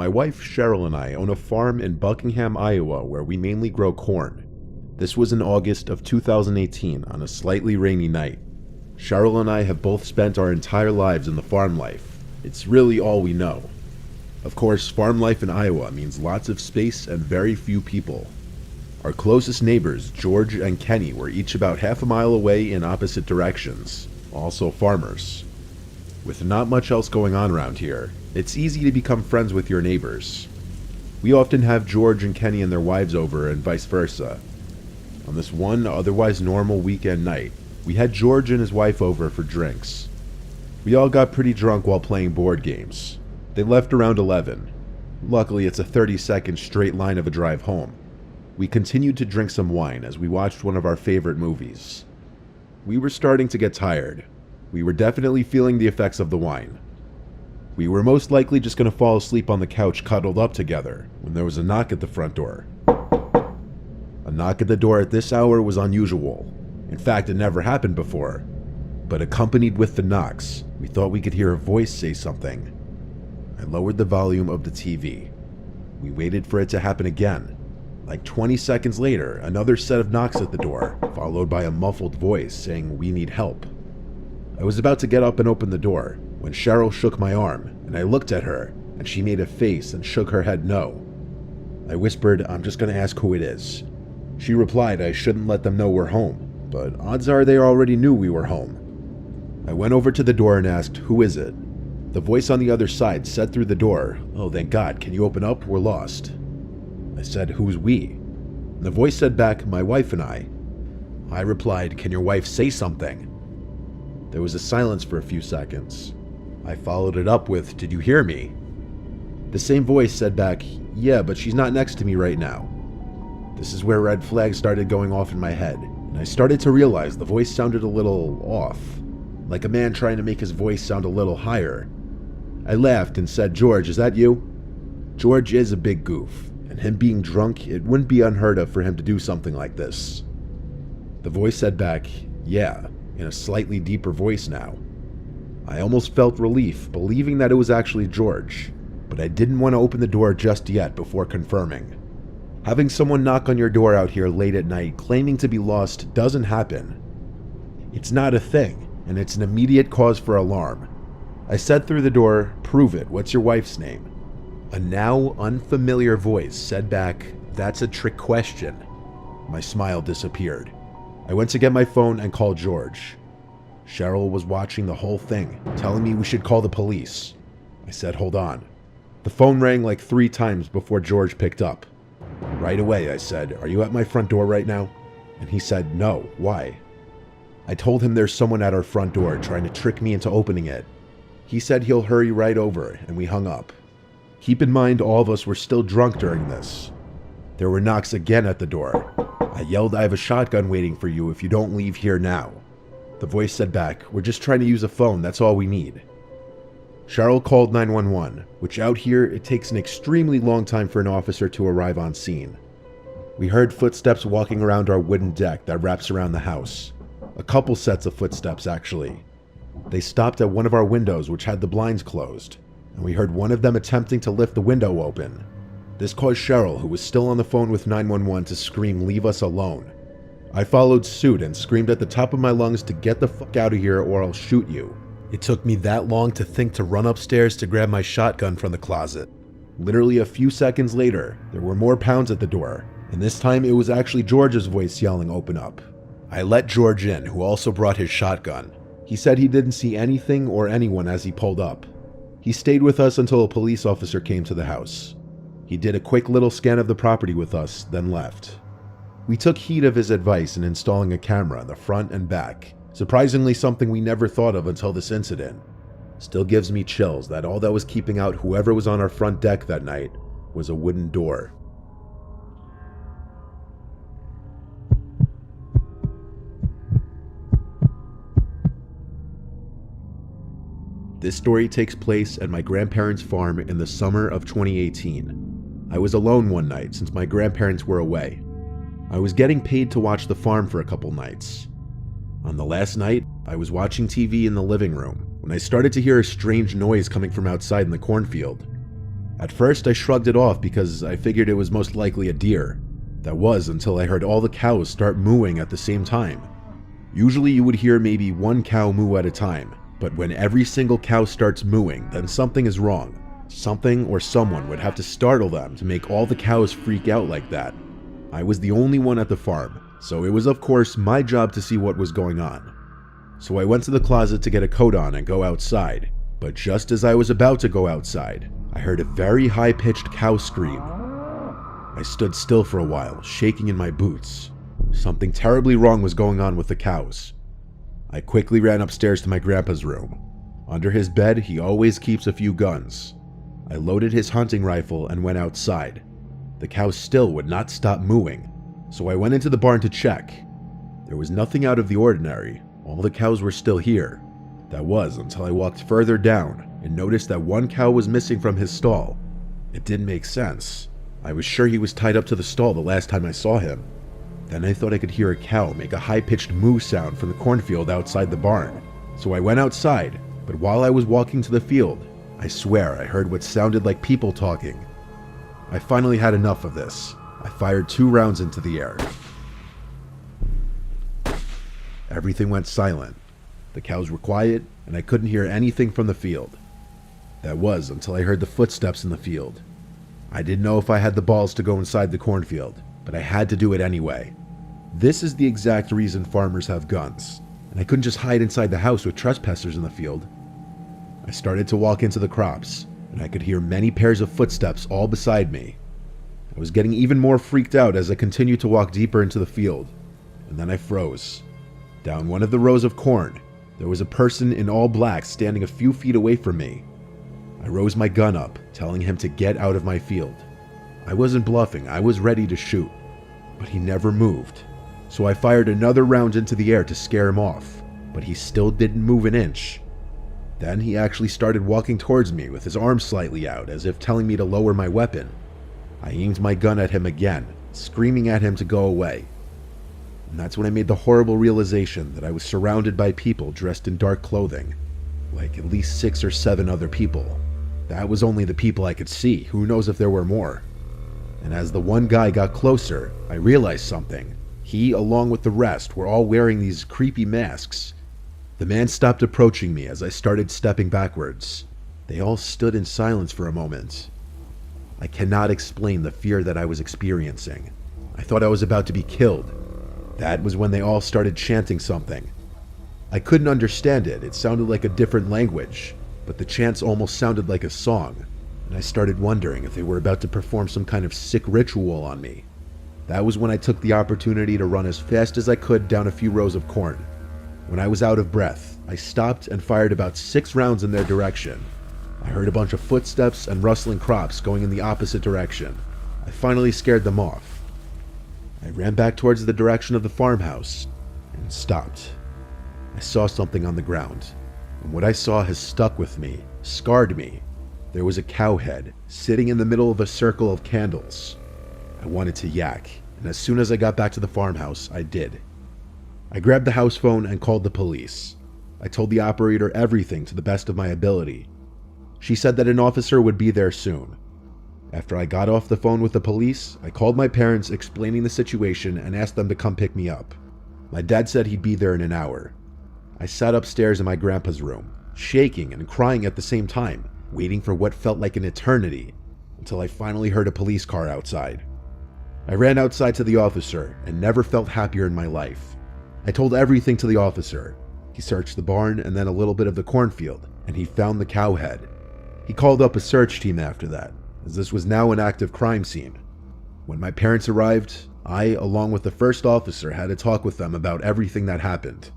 my wife Cheryl and I own a farm in Buckingham, Iowa, where we mainly grow corn. This was in August of 2018 on a slightly rainy night. Cheryl and I have both spent our entire lives in the farm life. It's really all we know. Of course, farm life in Iowa means lots of space and very few people. Our closest neighbors, George and Kenny, were each about half a mile away in opposite directions, also farmers. With not much else going on around here, it's easy to become friends with your neighbors. We often have George and Kenny and their wives over and vice versa. On this one otherwise normal weekend night, we had George and his wife over for drinks. We all got pretty drunk while playing board games. They left around 11. Luckily, it's a 30-second straight line of a drive home. We continued to drink some wine as we watched one of our favorite movies. We were starting to get tired. We were definitely feeling the effects of the wine. We were most likely just going to fall asleep on the couch cuddled up together when there was a knock at the front door. A knock at the door at this hour was unusual. In fact, it never happened before. But accompanied with the knocks, we thought we could hear a voice say something. I lowered the volume of the TV. We waited for it to happen again. Like 20 seconds later, another set of knocks at the door, followed by a muffled voice saying we need help. I was about to get up and open the door when Cheryl shook my arm, and I looked at her, and she made a face and shook her head no. I whispered, "I'm just going to ask who it is." She replied I shouldn't let them know we're home, but odds are they already knew we were home. I went over to the door and asked, "Who is it?" The voice on the other side said through the door, "Oh, thank God, can you open up? We're lost." I said, "Who's we?" The voice said back, "My wife and I." I replied, "Can your wife say something?" There was a silence for a few seconds. I followed it up with, "Did you hear me?" The same voice said back, "Yeah, but she's not next to me right now." This is where red flags started going off in my head, and I started to realize the voice sounded a little off, like a man trying to make his voice sound a little higher. I laughed and said, "George, is that you?" George is a big goof, and him being drunk, it wouldn't be unheard of for him to do something like this. The voice said back, "Yeah," in a slightly deeper voice now. I almost felt relief, believing that it was actually George, but I didn't want to open the door just yet before confirming. Having someone knock on your door out here late at night claiming to be lost doesn't happen. It's not a thing, and it's an immediate cause for alarm. I said through the door, "Prove it, what's your wife's name?" A now unfamiliar voice said back, "That's a trick question." My smile disappeared. I went to get my phone and called George. Cheryl was watching the whole thing, telling me we should call the police. I said, "Hold on." The phone rang like 3 times before George picked up. Right away, I said, "Are you at my front door right now?" And he said, "No, why?" I told him there's someone at our front door trying to trick me into opening it. He said he'll hurry right over, and we hung up. Keep in mind, all of us were still drunk during this. There were knocks again at the door. I yelled, "I have a shotgun waiting for you if you don't leave here now." The voice said back, "We're just trying to use a phone, that's all we need." Cheryl called 911, which out here, it takes an extremely long time for an officer to arrive on scene. We heard footsteps walking around our wooden deck that wraps around the house. A couple sets of footsteps, actually. They stopped at one of our windows, which had the blinds closed, and we heard one of them attempting to lift the window open. This caused Cheryl, who was still on the phone with 911, to scream, "Leave us alone." I followed suit and screamed at the top of my lungs to get the fuck out of here or I'll shoot you. It took me that long to think to run upstairs to grab my shotgun from the closet. Literally a few seconds later, there were more pounds at the door, and this time it was actually George's voice yelling, "Open up." I let George in, who also brought his shotgun. He said he didn't see anything or anyone as he pulled up. He stayed with us until a police officer came to the house. He did a quick little scan of the property with us, then left. We took heed of his advice in installing a camera in the front and back, surprisingly something we never thought of until this incident. Still gives me chills that all that was keeping out whoever was on our front deck that night was a wooden door. This story takes place at my grandparents' farm in the summer of 2018. I was alone one night since my grandparents were away. I was getting paid to watch the farm for a couple nights. On the last night, I was watching TV in the living room when I started to hear a strange noise coming from outside in the cornfield. At first I shrugged it off because I figured it was most likely a deer. That was until I heard all the cows start mooing at the same time. Usually you would hear maybe one cow moo at a time, but when every single cow starts mooing, then something is wrong. Something or someone would have to startle them to make all the cows freak out like that. I was the only one at the farm, so it was of course my job to see what was going on. So I went to the closet to get a coat on and go outside, but just as I was about to go outside, I heard a very high-pitched cow scream. I stood still for a while, shaking in my boots. Something terribly wrong was going on with the cows. I quickly ran upstairs to my grandpa's room. Under his bed, he always keeps a few guns. I loaded his hunting rifle and went outside. The cows still would not stop mooing, so I went into the barn to check. There was nothing out of the ordinary. All the cows were still here. That was until I walked further down and noticed that one cow was missing from his stall. It didn't make sense. I was sure he was tied up to the stall the last time I saw him. Then I thought I could hear a cow make a high-pitched moo sound from the cornfield outside the barn. So I went outside, but while I was walking to the field, I swear I heard what sounded like people talking. I finally had enough of this. I fired 2 rounds into the air. Everything went silent. The cows were quiet, and I couldn't hear anything from the field. That was until I heard the footsteps in the field. I didn't know if I had the balls to go inside the cornfield, but I had to do it anyway. This is the exact reason farmers have guns, and I couldn't just hide inside the house with trespassers in the field. I started to walk into the crops, and I could hear many pairs of footsteps all beside me. I was getting even more freaked out as I continued to walk deeper into the field, and then I froze. Down one of the rows of corn, there was a person in all black standing a few feet away from me. I rose my gun up, telling him to get out of my field. I wasn't bluffing, I was ready to shoot, but he never moved. So I fired another round into the air to scare him off, but he still didn't move an inch. Then he actually started walking towards me with his arms slightly out, as if telling me to lower my weapon. I aimed my gun at him again, screaming at him to go away. And that's when I made the horrible realization that I was surrounded by people dressed in dark clothing, like at least 6 or 7 other people. That was only the people I could see, who knows if there were more. And as the one guy got closer, I realized something. He, along with the rest, were all wearing these creepy masks. The man stopped approaching me as I started stepping backwards. They all stood in silence for a moment. I cannot explain the fear that I was experiencing. I thought I was about to be killed. That was when they all started chanting something. I couldn't understand it. It sounded like a different language, but the chants almost sounded like a song, and I started wondering if they were about to perform some kind of sick ritual on me. That was when I took the opportunity to run as fast as I could down a few rows of corn. When I was out of breath, I stopped and fired about 6 rounds in their direction. I heard a bunch of footsteps and rustling crops going in the opposite direction. I finally scared them off. I ran back towards the direction of the farmhouse and stopped. I saw something on the ground, and what I saw has stuck with me, scarred me. There was a cow head sitting in the middle of a circle of candles. I wanted to yak, and as soon as I got back to the farmhouse, I did. I grabbed the house phone and called the police. I told the operator everything to the best of my ability. She said that an officer would be there soon. After I got off the phone with the police, I called my parents explaining the situation and asked them to come pick me up. My dad said he'd be there in an hour. I sat upstairs in my grandpa's room, shaking and crying at the same time, waiting for what felt like an eternity, until I finally heard a police car outside. I ran outside to the officer and never felt happier in my life. I told everything to the officer. He searched the barn and then a little bit of the cornfield, and he found the cow head. He called up a search team after that, as this was now an active crime scene. When my parents arrived, I, along with the first officer, had a talk with them about everything that happened.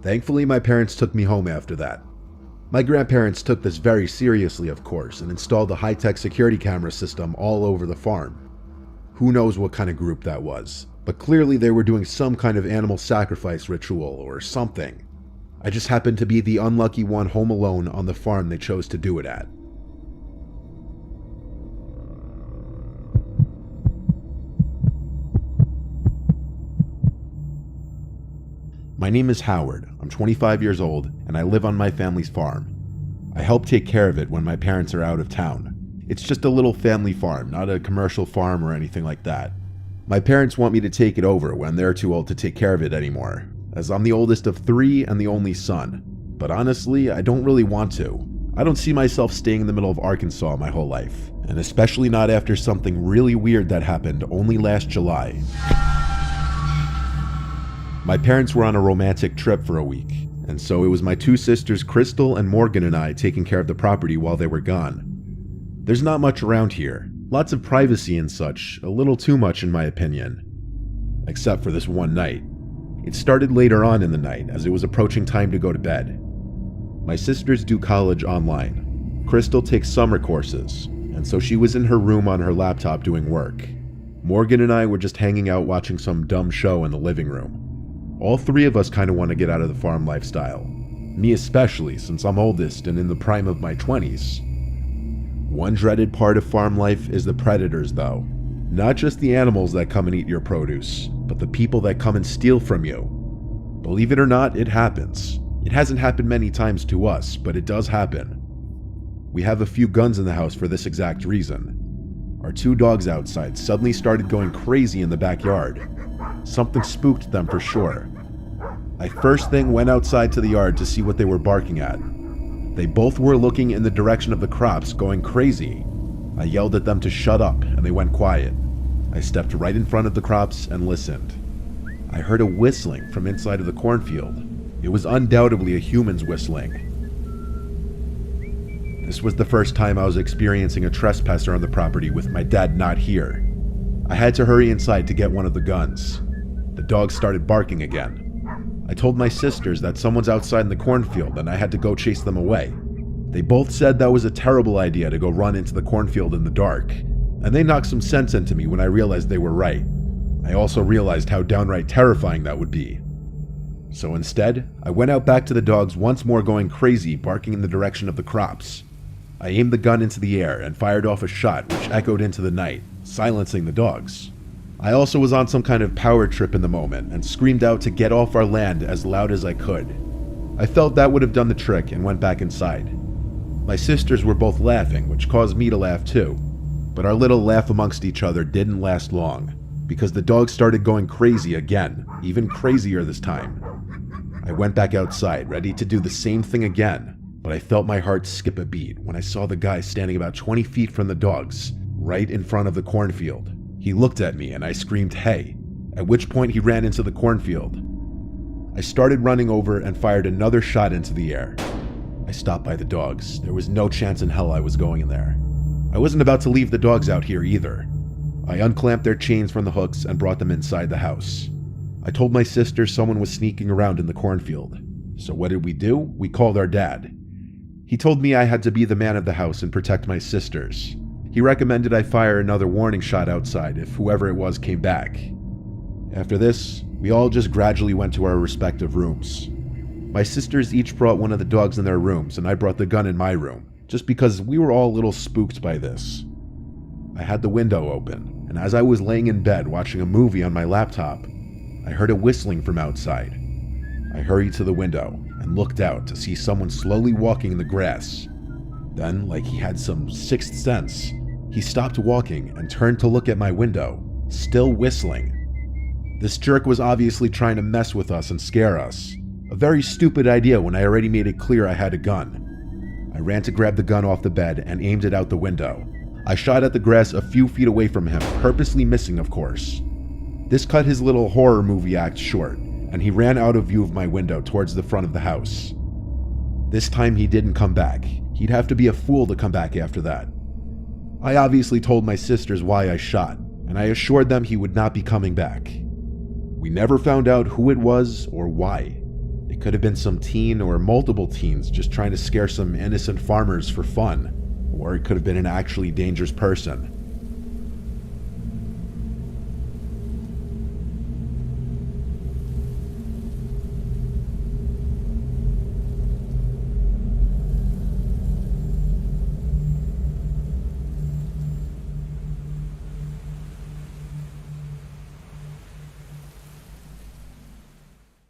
Thankfully, my parents took me home after that. My grandparents took this very seriously, of course, and installed a high-tech security camera system all over the farm. Who knows what kind of group that was, but clearly they were doing some kind of animal sacrifice ritual or something. I just happened to be the unlucky one home alone on the farm they chose to do it at. My name is Howard. I'm 25 years old, and I live on my family's farm. I help take care of it when my parents are out of town. It's just a little family farm, not a commercial farm or anything like that. My parents want me to take it over when they're too old to take care of it anymore, as I'm the oldest of 3 and the only son. But honestly, I don't really want to. I don't see myself staying in the middle of Arkansas my whole life, and especially not after something really weird that happened only last July. My parents were on a romantic trip for a week, and so it was my 2 sisters, Crystal and Morgan, and I taking care of the property while they were gone. There's not much around here, lots of privacy and such, a little too much in my opinion. Except for this one night. It started later on in the night as it was approaching time to go to bed. My sisters do college online. Crystal takes summer courses, and so she was in her room on her laptop doing work. Morgan and I were just hanging out watching some dumb show in the living room. All 3 of us kind of want to get out of the farm lifestyle. Me especially, since I'm oldest and in the prime of my 20s. One dreaded part of farm life is the predators though. Not just the animals that come and eat your produce, but the people that come and steal from you. Believe it or not, it happens. It hasn't happened many times to us, but it does happen. We have a few guns in the house for this exact reason. Our 2 dogs outside suddenly started going crazy in the backyard. Something spooked them for sure. I first thing went outside to the yard to see what they were barking at. They both were looking in the direction of the crops, going crazy. I yelled at them to shut up, and they went quiet. I stepped right in front of the crops and listened. I heard a whistling from inside of the cornfield. It was undoubtedly a human's whistling. This was the first time I was experiencing a trespasser on the property with my dad not here. I had to hurry inside to get one of the guns. The dogs started barking again. I told my sisters that someone's outside in the cornfield and I had to go chase them away. They both said that was a terrible idea to go run into the cornfield in the dark, and they knocked some sense into me when I realized they were right. I also realized how downright terrifying that would be. So instead, I went out back to the dogs once more going crazy, barking in the direction of the crops. I aimed the gun into the air and fired off a shot which echoed into the night, silencing the dogs. I also was on some kind of power trip in the moment and screamed out to get off our land as loud as I could. I felt that would have done the trick and went back inside. My sisters were both laughing, which caused me to laugh too. But our little laugh amongst each other didn't last long, because the dogs started going crazy again, even crazier this time. I went back outside, ready to do the same thing again, but I felt my heart skip a beat when I saw the guy standing about 20 feet from the dogs, right in front of the cornfield. He looked at me and I screamed, "Hey," at which point he ran into the cornfield. I started running over and fired another shot into the air. I stopped by the dogs. There was no chance in hell I was going in there. I wasn't about to leave the dogs out here either. I unclamped their chains from the hooks and brought them inside the house. I told my sister someone was sneaking around in the cornfield. So what did we do? We called our dad. He told me I had to be the man of the house and protect my sisters. He recommended I fire another warning shot outside if whoever it was came back. After this, we all just gradually went to our respective rooms. My sisters each brought one of the dogs in their rooms and I brought the gun in my room, just because we were all a little spooked by this. I had the window open, and as I was laying in bed watching a movie on my laptop, I heard a whistling from outside. I hurried to the window and looked out to see someone slowly walking in the grass. Then, like he had some sixth sense, he stopped walking and turned to look at my window, still whistling. This jerk was obviously trying to mess with us and scare us. A very stupid idea when I already made it clear I had a gun. I ran to grab the gun off the bed and aimed it out the window. I shot at the grass a few feet away from him, purposely missing, of course. This cut his little horror movie act short, and he ran out of view of my window towards the front of the house. This time he didn't come back. He'd have to be a fool to come back after that. I obviously told my sisters why I shot, and I assured them he would not be coming back. We never found out who it was or why. It could have been some teen or multiple teens just trying to scare some innocent farmers for fun, or it could have been an actually dangerous person.